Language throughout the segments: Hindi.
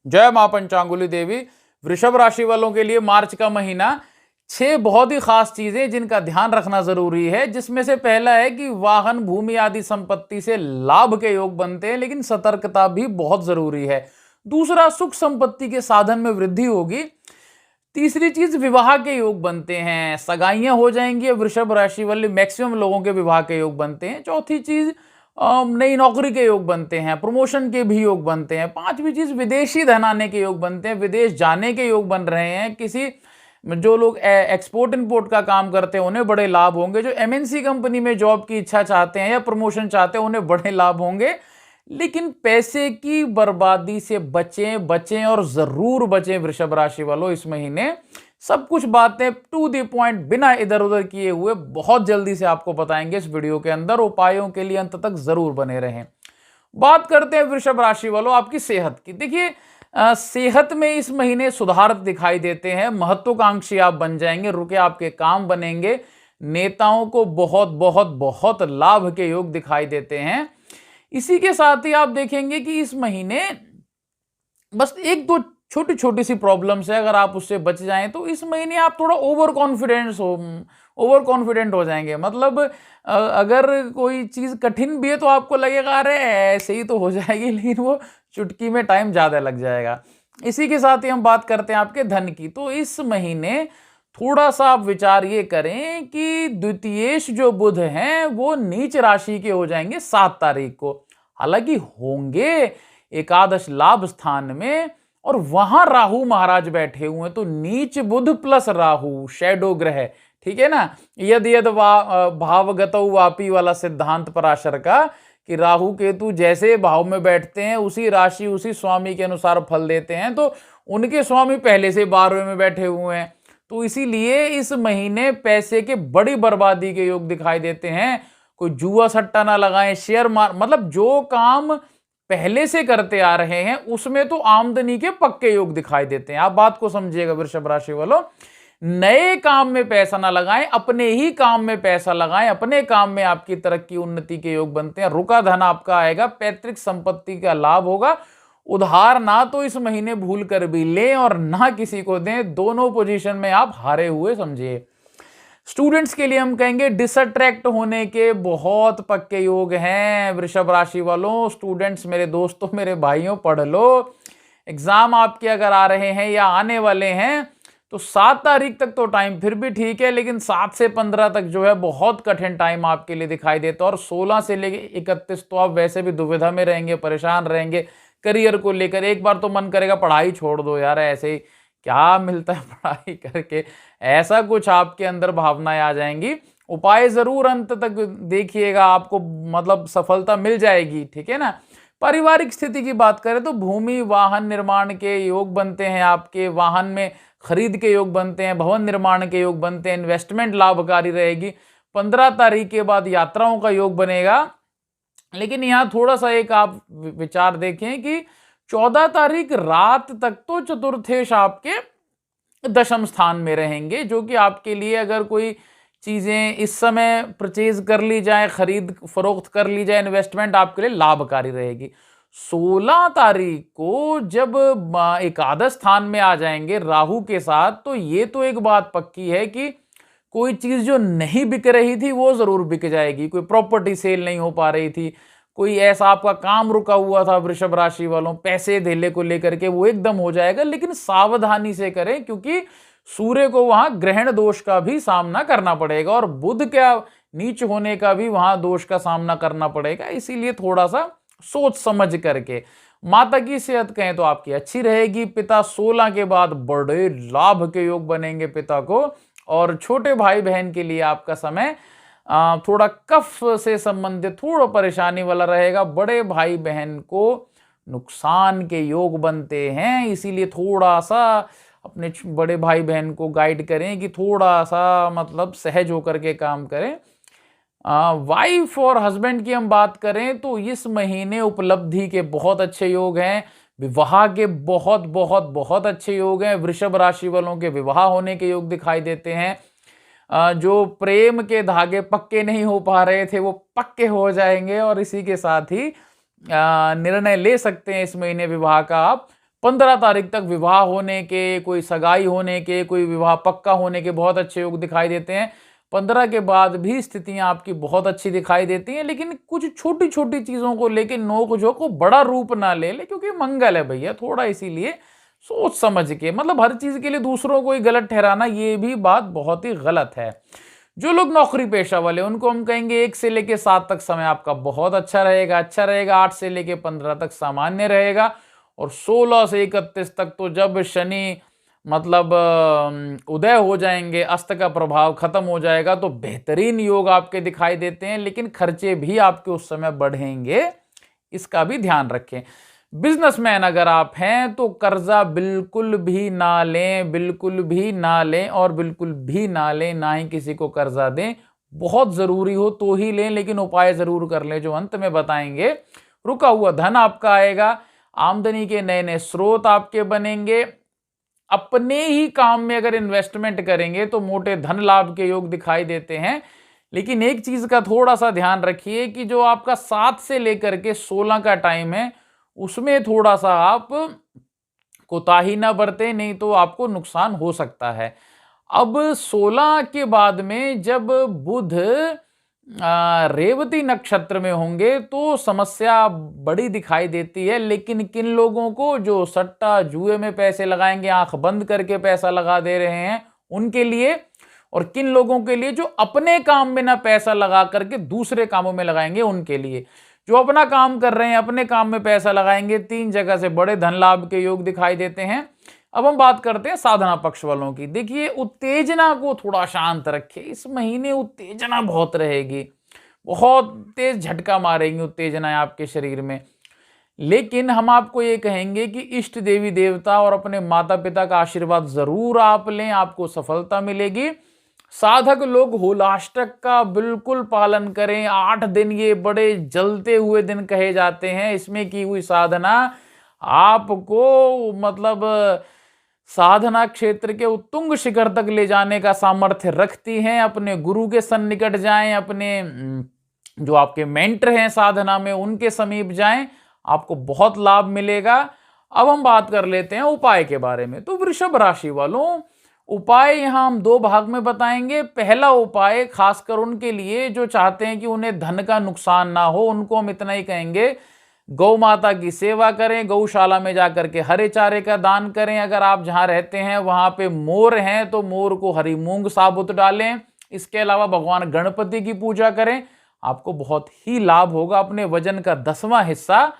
जय मां पंचांगुली देवी। वृषभ राशि वालों के लिए मार्च का महीना 6 बहुत ही खास चीजें जिनका ध्यान रखना जरूरी है, जिसमें से पहला है कि वाहन भूमि आदि संपत्ति से लाभ के योग बनते हैं, लेकिन सतर्कता भी बहुत जरूरी है। दूसरा, सुख संपत्ति के साधन में वृद्धि होगी। तीसरी चीज, विवाह के योग बनते हैं, सगाइयां हो जाएंगी। वृषभ राशि वाले मैक्सिमम लोगों के विवाह के योग बनते हैं। चौथी चीज, नई नौकरी के योग बनते हैं, प्रमोशन के भी योग बनते हैं। पांचवी चीज, विदेशी धन आने के योग बनते हैं, विदेश जाने के योग बन रहे हैं। किसी जो लोग एक्सपोर्ट इंपोर्ट का काम करते हैं उन्हें बड़े लाभ होंगे। जो एमएनसी कंपनी में जॉब की इच्छा चाहते हैं या प्रमोशन चाहते हैं उन्हें बड़े लाभ होंगे। लेकिन पैसे की बर्बादी से बचें बचें और जरूर बचें वृषभ राशि वालों। इस महीने सब कुछ बातें टू द पॉइंट, बिना इधर उधर किए हुए, बहुत जल्दी से आपको बताएंगे इस वीडियो के अंदर। उपायों के लिए अंत तक जरूर बने रहें। बात करते हैं वृषभ राशि वालों आपकी सेहत की। देखिए, सेहत में इस महीने सुधार दिखाई देते हैं। महत्वाकांक्षी आप बन जाएंगे, रुके आपके काम बनेंगे। नेताओं को बहुत बहुत बहुत लाभ के योग दिखाई देते हैं। इसी के साथ ही आप देखेंगे कि इस महीने बस एक दो छोटी छोटी सी प्रॉब्लम्स है, अगर आप उससे बच जाएं तो इस महीने आप थोड़ा ओवर कॉन्फिडेंट हो जाएंगे। मतलब अगर कोई चीज कठिन भी है तो आपको लगेगा अरे ऐसे ही तो हो जाएगी, लेकिन वो चुटकी में टाइम ज्यादा लग जाएगा। इसी के साथ ही हम बात करते हैं आपके धन की। तो इस महीने थोड़ा सा आप विचार ये करें कि द्वितीयेश जो बुध हैं वो नीच राशि के हो जाएंगे 7 तारीख को। हालांकि होंगे एकादश लाभ स्थान में, और वहां राहु महाराज बैठे हुए हैं। तो नीच बुध प्लस राहु, शैडो ग्रह, ठीक है ना। यद यद भावगतौ वापी वाला सिद्धांत पराशर का, कि राहु केतु जैसे भाव में बैठते हैं उसी राशि उसी स्वामी के अनुसार फल देते हैं। तो उनके स्वामी पहले से 12वें में बैठे हुए हैं। तो इसीलिए इस महीने पैसे के बड़ी बर्बादी के योग दिखाई देते हैं। कोई जुआ सट्टा ना लगाएं, शेयर मतलब जो काम पहले से करते आ रहे हैं उसमें तो आमदनी के पक्के योग दिखाई देते हैं। आप बात को समझिएगा वृषभ राशि वालों। नए काम में पैसा ना लगाएं, अपने ही काम में पैसा लगाएं। अपने काम में आपकी तरक्की उन्नति के योग बनते हैं। रुका धन आपका आएगा, पैतृक संपत्ति का लाभ होगा। उधार ना तो इस महीने भूल कर भी लें और ना किसी को दें, दोनों पोजीशन में आप हारे हुए समझिए। स्टूडेंट्स के लिए हम कहेंगे डिसअट्रैक्ट होने के बहुत पक्के योग हैं वृषभ राशि वालों। स्टूडेंट्स, मेरे दोस्तों, मेरे भाइयों, पढ़ लो। एग्जाम आपके अगर आ रहे हैं या आने वाले हैं तो 7 तारीख तक तो टाइम फिर भी ठीक है, लेकिन 7 से 15 तक जो है बहुत कठिन टाइम आपके लिए दिखाई देता है। और 16 से लेकर 31 तो आप वैसे भी दुविधा में रहेंगे, परेशान रहेंगे करियर को लेकर। एक बार तो मन करेगा पढ़ाई छोड़ दो यार, ऐसे ही क्या मिलता है पढ़ाई करके, ऐसा कुछ आपके अंदर भावनाएं आ जाएंगी। उपाय जरूर अंत तक देखिएगा, आपको मतलब सफलता मिल जाएगी, ठीक है ना। पारिवारिक स्थिति की बात करें तो भूमि वाहन निर्माण के योग बनते हैं आपके। वाहन में खरीद के योग बनते हैं, भवन निर्माण के योग बनते हैं। इन्वेस्टमेंट लाभकारी रहेगी। 15 तारीख के बाद यात्राओं का योग बनेगा। लेकिन यहाँ थोड़ा सा एक आप विचार देखें कि 14 तारीख रात तक तो चतुर्थेश आपके दशम स्थान में रहेंगे, जो कि आपके लिए अगर कोई चीजें इस समय परचेज कर ली जाए, खरीद फरोख्त कर ली जाए, इन्वेस्टमेंट आपके लिए लाभकारी रहेगी। 16 तारीख को जब एकादश स्थान में आ जाएंगे राहु के साथ, तो ये तो एक बात पक्की है कि कोई चीज जो नहीं बिक रही थी वो जरूर बिक जाएगी। कोई प्रॉपर्टी सेल नहीं हो पा रही थी, कोई ऐसा आपका काम रुका हुआ था वृषभ राशि वालों पैसे धेले को लेकर के, वो एकदम हो जाएगा। लेकिन सावधानी से करें, क्योंकि सूर्य को वहां ग्रहण दोष का भी सामना करना पड़ेगा और बुध का नीच होने का भी वहां दोष का सामना करना पड़ेगा। इसीलिए थोड़ा सा सोच समझ करके। माता की सेहत कहें तो आपकी अच्छी रहेगी। पिता 16 के बाद बड़े लाभ के योग बनेंगे पिता को। और छोटे भाई बहन के लिए आपका समय थोड़ा कफ से संबंधित थोड़ा परेशानी वाला रहेगा। बड़े भाई बहन को नुकसान के योग बनते हैं, इसीलिए थोड़ा सा अपने बड़े भाई बहन को गाइड करें कि थोड़ा सा मतलब सहज होकर के काम करें। वाइफ और हस्बैंड की हम बात करें तो इस महीने उपलब्धि के बहुत अच्छे योग हैं। विवाह के बहुत बहुत बहुत अच्छे योग हैं। वृषभ राशि वालों के विवाह होने के योग दिखाई देते हैं। जो प्रेम के धागे पक्के नहीं हो पा रहे थे वो पक्के हो जाएंगे। और इसी के साथ ही निर्णय ले सकते हैं इस महीने विवाह का आप। 15 तारीख तक विवाह होने के, कोई सगाई होने के, कोई विवाह पक्का होने के बहुत अच्छे योग दिखाई देते हैं। 15 के बाद भी स्थितियां आपकी बहुत अच्छी दिखाई देती हैं, लेकिन कुछ छोटी छोटी चीजों को लेकर नोक-झोंक को बड़ा रूप ना ले ले, क्योंकि मंगल है भैया, थोड़ा इसीलिए सोच समझ के, मतलब हर चीज के लिए दूसरों को ही गलत ठहराना, ये भी बात बहुत ही गलत है। जो लोग नौकरी पेशा वाले, उनको हम कहेंगे 1 से लेके 7 तक समय आपका बहुत अच्छा रहेगा। 8 से लेके 15 तक सामान्य रहेगा, और 16 से 31 तक तो जब शनि मतलब उदय हो जाएंगे, अस्त का प्रभाव खत्म हो जाएगा, तो बेहतरीन योग आपके दिखाई देते हैं, लेकिन खर्चे भी आपके उस समय बढ़ेंगे, इसका भी ध्यान रखें। बिजनेसमैन अगर आप हैं तो कर्जा बिल्कुल भी ना लें, बिल्कुल भी ना लें, और बिल्कुल भी ना लें, ना ही किसी को कर्जा दें। बहुत जरूरी हो तो ही लें, लेकिन उपाय जरूर कर लें जो अंत में बताएंगे। रुका हुआ धन आपका आएगा, आमदनी के नए नए स्रोत आपके बनेंगे। अपने ही काम में अगर इन्वेस्टमेंट करेंगे तो मोटे धन लाभ के योग दिखाई देते हैं। लेकिन एक चीज का थोड़ा सा ध्यान रखिए कि जो आपका 7 से लेकर के 16 का टाइम है, उसमें थोड़ा सा आप कोताही ना बरतें, नहीं तो आपको नुकसान हो सकता है। अब 16 के बाद में जब बुध रेवती नक्षत्र में होंगे तो समस्या बड़ी दिखाई देती है, लेकिन किन लोगों को, जो सट्टा जुए में पैसे लगाएंगे, आंख बंद करके पैसा लगा दे रहे हैं, उनके लिए, और किन लोगों के लिए जो अपने काम में ना पैसा लगा करके दूसरे कामों में लगाएंगे, उनके लिए। जो अपना काम कर रहे हैं, अपने काम में पैसा लगाएंगे, 3 जगह से बड़े धन लाभ के योग दिखाई देते हैं। अब हम बात करते हैं साधना पक्ष वालों की। देखिए, उत्तेजना को थोड़ा शांत रखें, इस महीने उत्तेजना बहुत रहेगी, बहुत तेज झटका मारेंगी उत्तेजनाएं आपके शरीर में। लेकिन हम आपको ये कहेंगे कि इष्ट देवी देवता और अपने माता पिता का आशीर्वाद जरूर आप लें, आपको सफलता मिलेगी। साधक लोग होलाष्टक का बिल्कुल पालन करें। 8 दिन ये बड़े जलते हुए दिन कहे जाते हैं, इसमें की हुई साधना आपको मतलब साधना क्षेत्र के उत्तुंग शिखर तक ले जाने का सामर्थ्य रखती हैं। अपने गुरु के सन्निकट जाएं, अपने जो आपके मेंटर हैं साधना में, उनके समीप जाएं, आपको बहुत लाभ मिलेगा। अब हम बात कर लेते हैं उपाय के बारे में। तो वृषभ राशि वालों, उपाय यहां हम 2 भाग में बताएंगे। पहला उपाय खासकर उनके लिए जो चाहते हैं कि उन्हें धन का नुकसान ना हो, उनको हम इतना ही कहेंगे, गौ माता की सेवा करें, गौशाला में जाकर के हरे चारे का दान करें। अगर आप जहां रहते हैं वहां पे मोर हैं तो मोर को हरी मूंग साबुत डालें। इसके अलावा भगवान गणपति की पूजा करें, आपको बहुत ही लाभ होगा। अपने वजन का 10वां हिस्सा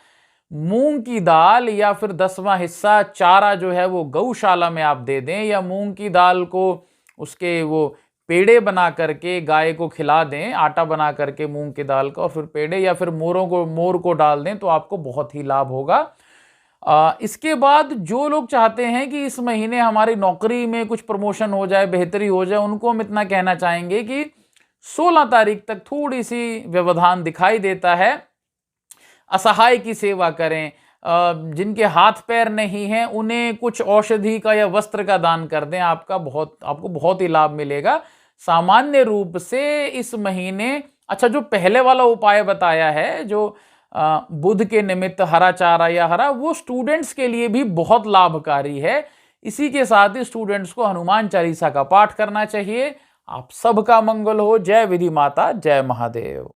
मूंग की दाल या फिर 10वां हिस्सा चारा जो है वो गौशाला में आप दे दें, या मूंग की दाल को उसके वो पेड़े बना करके गाय को खिला दें, आटा बना करके मूंग की दाल का, और फिर पेड़े या फिर मोर को डाल दें, तो आपको बहुत ही लाभ होगा। इसके बाद जो लोग चाहते हैं कि इस महीने हमारी नौकरी में कुछ प्रमोशन हो जाए, बेहतरी हो जाए, उनको हम इतना कहना चाहेंगे कि 16 तारीख तक थोड़ी सी व्यवधान दिखाई देता है। असहाय की सेवा करें, जिनके हाथ पैर नहीं हैं उन्हें कुछ औषधि का या वस्त्र का दान कर दें, आपको बहुत ही लाभ मिलेगा। सामान्य रूप से इस महीने, अच्छा जो पहले वाला उपाय बताया है, जो बुध के निमित्त हरा चारा या हरा, वो स्टूडेंट्स के लिए भी बहुत लाभकारी है। इसी के साथ ही स्टूडेंट्स को हनुमान चालीसा का पाठ करना चाहिए। आप सबका मंगल हो। जय विधि माता, जय महादेव।